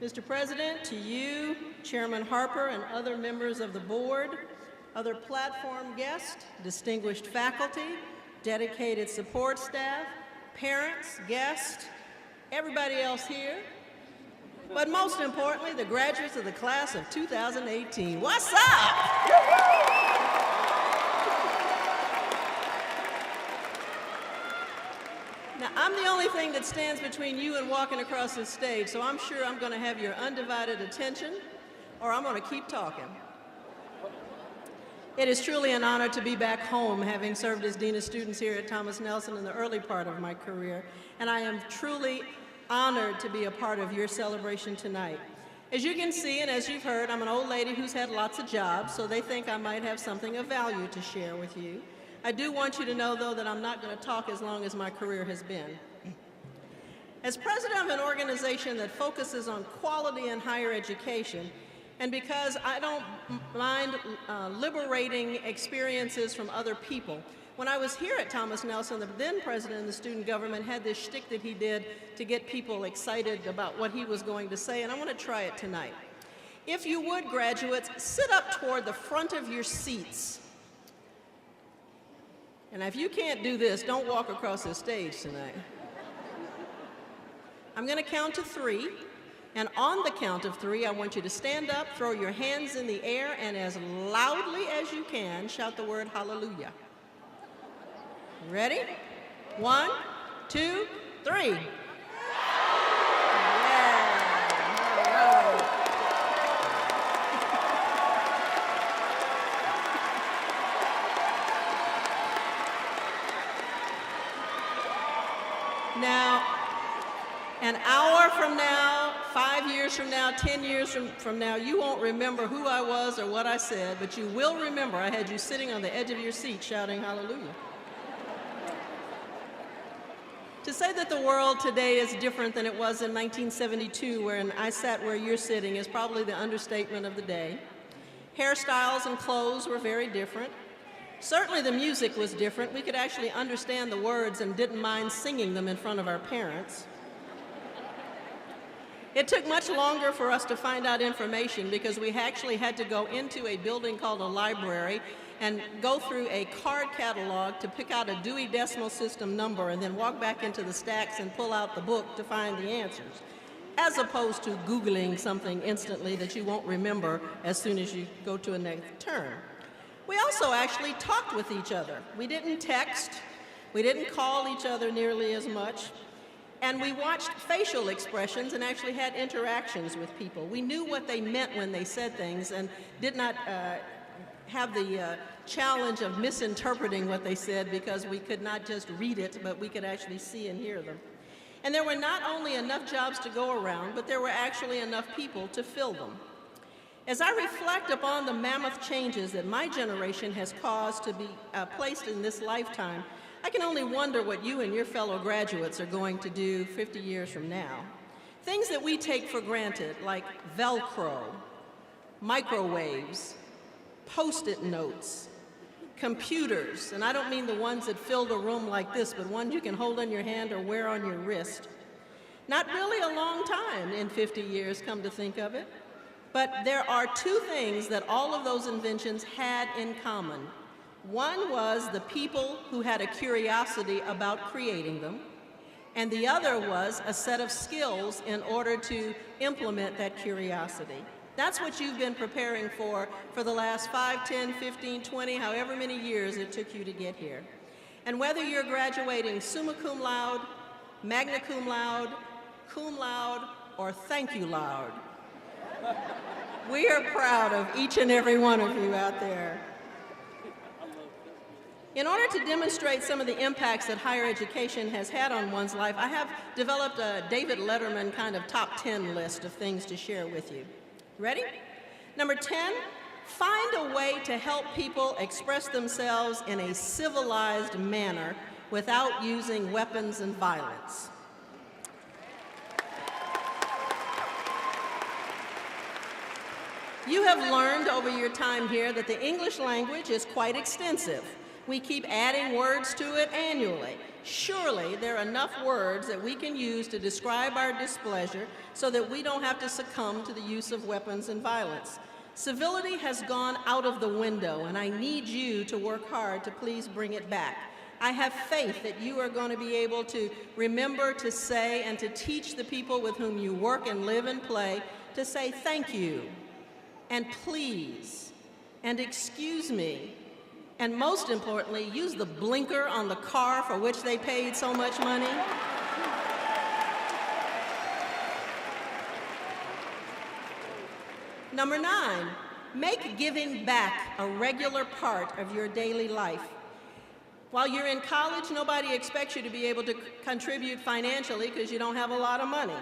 Mr. President, to you, Chairman Harper, and other members of the board, other platform guests, distinguished faculty, dedicated support staff, parents, guests, everybody else here, but most importantly, the graduates of the class of 2018. What's up? Now, I'm the only thing that stands between you and walking across this stage, so I'm sure I'm going to have your undivided attention, or I'm going to keep talking. It is truly an honor to be back home, having served as Dean of Students here at Thomas Nelson in the early part of my career, and I am truly honored to be a part of your celebration tonight. As you can see, and as you've heard, I'm an old lady who's had lots of jobs, so they think I might have something of value to share with you. I do want you to know, though, that I'm not going to talk as long as my career has been. As president of an organization that focuses on quality in higher education, and because I don't mind liberating experiences from other people, when I was here at Thomas Nelson, the then president of the student government had this shtick that he did to get people excited about what he was going to say, and I want to try it tonight. If you would, graduates, sit up toward the front of your seats. And if you can't do this, don't walk across this stage tonight. I'm going to count to 3, and on the count of 3, I want you to stand up, throw your hands in the air, and as loudly as you can, shout the word hallelujah. Ready? 1, 2, 3. Yeah. All right. Now, an hour from now, 5 years from now, 10 years from now, you won't remember who I was or what I said, but you will remember I had you sitting on the edge of your seat shouting hallelujah. To say that the world today is different than it was in 1972, when I sat where you're sitting, is probably the understatement of the day. Hairstyles and clothes were very different. Certainly the music was different. We could actually understand the words and didn't mind singing them in front of our parents. It took much longer for us to find out information because we actually had to go into a building called a library and go through a card catalog to pick out a Dewey Decimal System number and then walk back into the stacks and pull out the book to find the answers, as opposed to Googling something instantly that you won't remember as soon as you go to a next turn. We also actually talked with each other. We didn't text, we didn't call each other nearly as much, and we watched facial expressions and actually had interactions with people. We knew what they meant when they said things and did not have the challenge of misinterpreting what they said because we could not just read it, but we could actually see and hear them. And there were not only enough jobs to go around, but there were actually enough people to fill them. As I reflect upon the mammoth changes that my generation has caused to be placed in this lifetime, I can only wonder what you and your fellow graduates are going to do 50 years from now. Things that we take for granted, like Velcro, microwaves, Post-it notes, computers, and I don't mean the ones that filled a room like this, but ones you can hold in your hand or wear on your wrist. Not really a long time in 50 years, come to think of it. But there are 2 things that all of those inventions had in common. One was the people who had a curiosity about creating them, and the other was a set of skills in order to implement that curiosity. That's what you've been preparing for the last 5, 10, 15, 20, however many years it took you to get here. And whether you're graduating summa cum laude, magna cum laude, or thank you loud, we are proud of each and every one of you out there. In order to demonstrate some of the impacts that higher education has had on one's life, I have developed a David Letterman kind of top 10 list of things to share with you. Ready? Number 10, find a way to help people express themselves in a civilized manner without using weapons and violence. You have learned over your time here that the English language is quite extensive. We keep adding words to it annually. Surely there are enough words that we can use to describe our displeasure so that we don't have to succumb to the use of weapons and violence. Civility has gone out of the window, and I need you to work hard to please bring it back. I have faith that you are going to be able to remember to say and to teach the people with whom you work and live and play to say thank you, and please, and excuse me, and most importantly, use the blinker on the car for which they paid so much money. Number 9, make giving back a regular part of your daily life. While you're in college, nobody expects you to be able to contribute financially because you don't have a lot of money.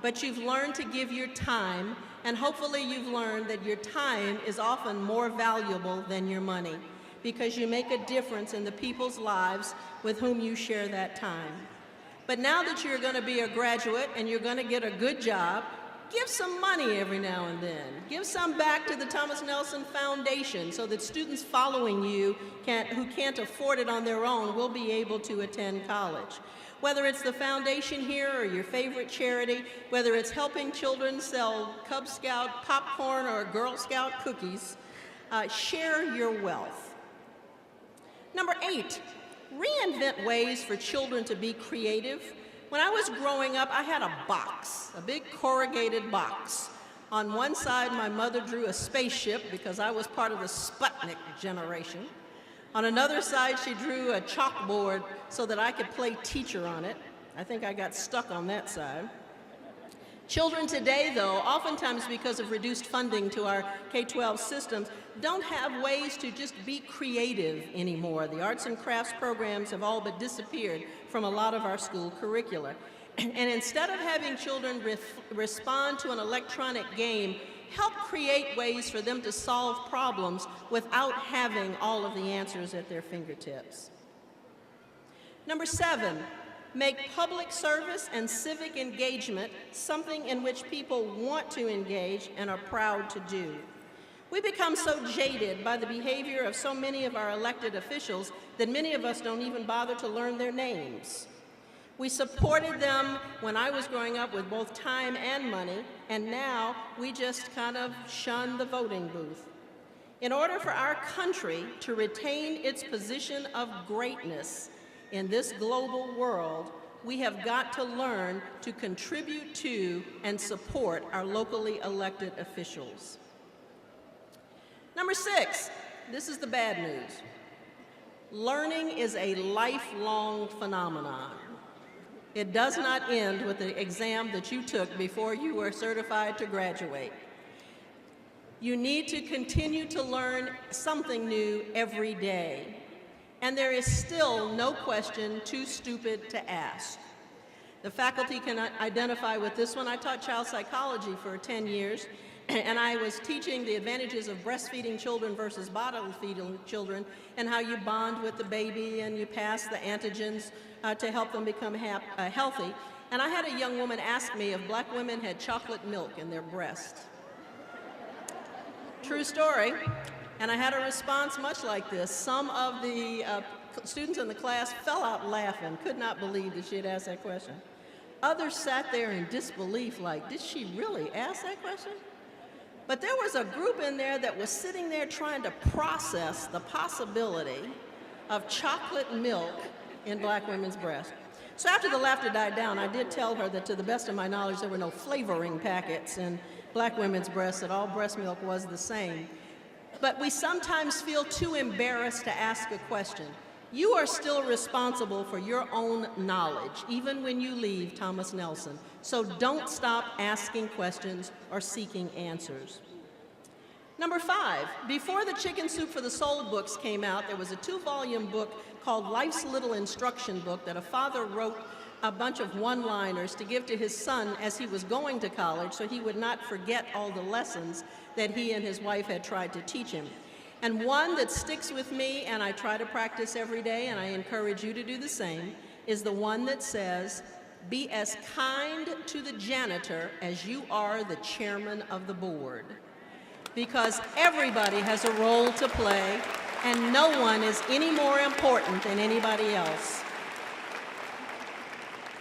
But you've learned to give your time, and hopefully you've learned that your time is often more valuable than your money because you make a difference in the people's lives with whom you share that time. But now that you're going to be a graduate and you're going to get a good job, give some money every now and then. Give some back to the Thomas Nelson Foundation so that students following you who can't afford it on their own will be able to attend college. Whether it's the foundation here or your favorite charity, whether it's helping children sell Cub Scout popcorn or Girl Scout cookies, share your wealth. Number 8, reinvent ways for children to be creative. When I was growing up, I had a box, a big corrugated box. On one side, my mother drew a spaceship because I was part of the Sputnik generation. On another side, she drew a chalkboard so that I could play teacher on it. I think I got stuck on that side. Children today, though, oftentimes because of reduced funding to our K-12 systems, don't have ways to just be creative anymore. The arts and crafts programs have all but disappeared from a lot of our school curricula. And instead of having children respond to an electronic game, help create ways for them to solve problems without having all of the answers at their fingertips. Number 7, make public service and civic engagement something in which people want to engage and are proud to do. We become so jaded by the behavior of so many of our elected officials that many of us don't even bother to learn their names. We supported them when I was growing up with both time and money, and now we just kind of shun the voting booth. In order for our country to retain its position of greatness in this global world, we have got to learn to contribute to and support our locally elected officials. Number 6, this is the bad news. Learning is a lifelong phenomenon. It does not end with the exam that you took before you were certified to graduate. You need to continue to learn something new every day. And there is still no question too stupid to ask. The faculty can identify with this one. I taught child psychology for 10 years, and I was teaching the advantages of breastfeeding children versus bottle-feeding children and how you bond with the baby and you pass the antigens to help them become healthy. And I had a young woman ask me if black women had chocolate milk in their breast. True story. And I had a response much like this. Some of the students in the class fell out laughing, could not believe that she had asked that question. Others sat there in disbelief, like, did she really ask that question? But there was a group in there that was sitting there trying to process the possibility of chocolate milk in black women's breasts. So after the laughter died down, I did tell her that to the best of my knowledge, there were no flavoring packets in black women's breasts, that all breast milk was the same. But we sometimes feel too embarrassed to ask a question. You are still responsible for your own knowledge, even when you leave Thomas Nelson. So don't stop asking questions or seeking answers. Number 5, before the Chicken Soup for the Soul books came out, there was a 2-volume book called Life's Little Instruction Book that a father wrote a bunch of one-liners to give to his son as he was going to college so he would not forget all the lessons that he and his wife had tried to teach him. And one that sticks with me and I try to practice every day, and I encourage you to do the same, is the one that says, be as kind to the janitor as you are the chairman of the board. Because everybody has a role to play, and no one is any more important than anybody else.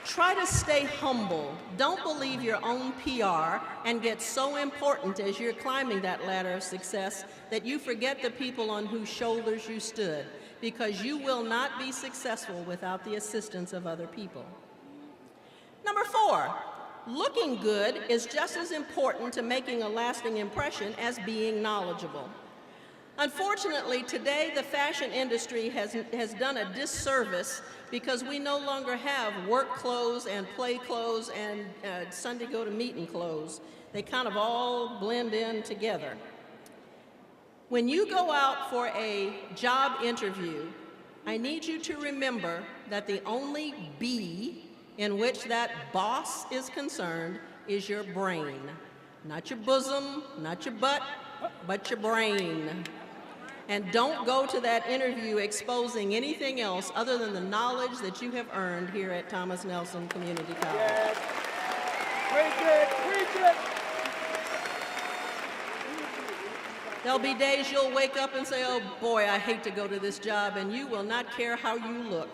Try to stay humble. Don't believe your own PR and get so important as you're climbing that ladder of success that you forget the people on whose shoulders you stood, because you will not be successful without the assistance of other people. Number 4, looking good is just as important to making a lasting impression as being knowledgeable. Unfortunately, today the fashion industry has done a disservice because we no longer have work clothes and play clothes and Sunday go to meeting clothes. They kind of all blend in together. When you go out for a job interview, I need you to remember that the only B in which that boss is concerned is your brain. Not your bosom, not your butt, but your brain. And don't go to that interview exposing anything else other than the knowledge that you have earned here at Thomas Nelson Community College. Yes. Preach it, preach it. There'll be days you'll wake up and say, oh boy, I hate to go to this job, and you will not care how you look.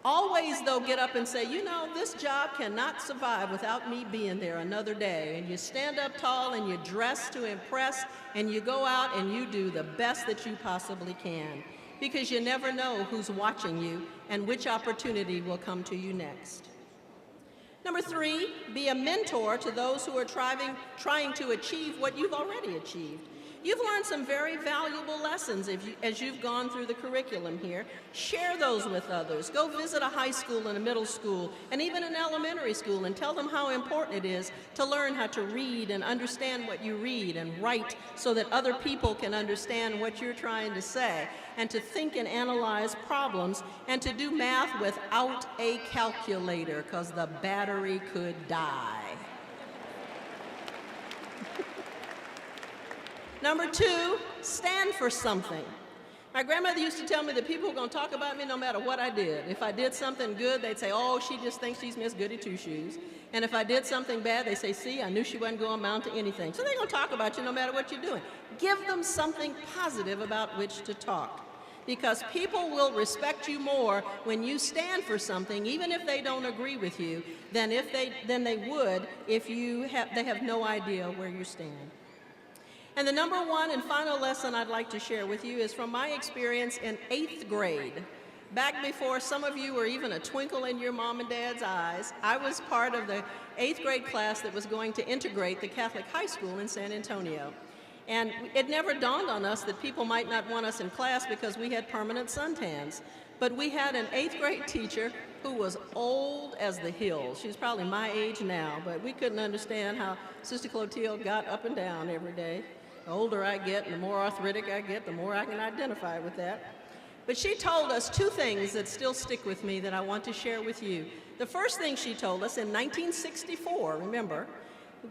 Always, though, get up and say, you know, this job cannot survive without me being there another day. And you stand up tall and you dress to impress, and you go out and you do the best that you possibly can, because you never know who's watching you and which opportunity will come to you next. Number 3, be a mentor to those who are trying to achieve what you've already achieved. You've learned some very valuable lessons as you've gone through the curriculum here. Share those with others. Go visit a high school and a middle school and even an elementary school and tell them how important it is to learn how to read and understand what you read and write so that other people can understand what you're trying to say, and to think and analyze problems and to do math without a calculator because the battery could die. Number 2, stand for something. My grandmother used to tell me that people were going to talk about me no matter what I did. If I did something good, they'd say, oh, she just thinks she's Miss Goody Two-Shoes. And if I did something bad, they say, see, I knew she wasn't going to amount to anything. So they're going to talk about you no matter what you're doing. Give them something positive about which to talk, because people will respect you more when you stand for something, even if they don't agree with you, than they would if they have no idea where you stand. And the number 1 and final lesson I'd like to share with you is from my experience in 8th grade. Back before some of you were even a twinkle in your mom and dad's eyes, I was part of the 8th grade class that was going to integrate the Catholic high school in San Antonio. And it never dawned on us that people might not want us in class because we had permanent suntans. But we had an 8th grade teacher who was old as the hills. She's probably my age now, but we couldn't understand how Sister Clotilde got up and down every day. The older I get and the more arthritic I get, the more I can identify with that. But she told us 2 things that still stick with me that I want to share with you. The first thing she told us in 1964, remember,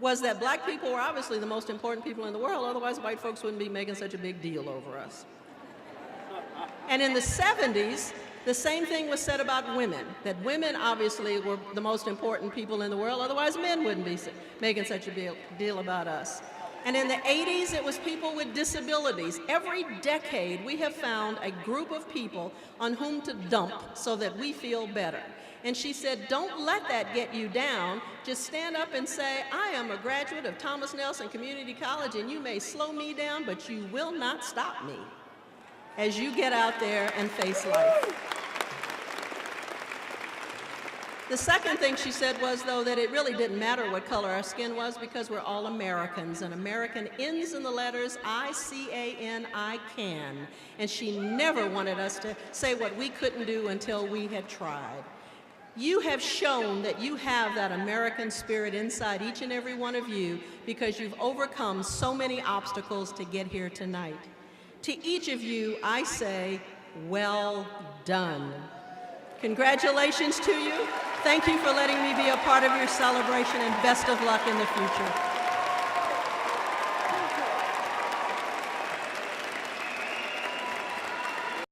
was that black people were obviously the most important people in the world, otherwise white folks wouldn't be making such a big deal over us. And in the 70s, the same thing was said about women, that women obviously were the most important people in the world, otherwise men wouldn't be making such a deal about us. And in the 80s, it was people with disabilities. Every decade, we have found a group of people on whom to dump so that we feel better. And she said, don't let that get you down. Just stand up and say, I am a graduate of Thomas Nelson Community College, and you may slow me down, but you will not stop me as you get out there and face life. The second thing she said was, though, that it really didn't matter what color our skin was because we're all Americans, and American ends in the letters I-C-A-N, I can. And she never wanted us to say what we couldn't do until we had tried. You have shown that you have that American spirit inside each and every one of you because you've overcome so many obstacles to get here tonight. To each of you, I say, well done. Congratulations to you. Thank you for letting me be a part of your celebration, and best of luck in the future.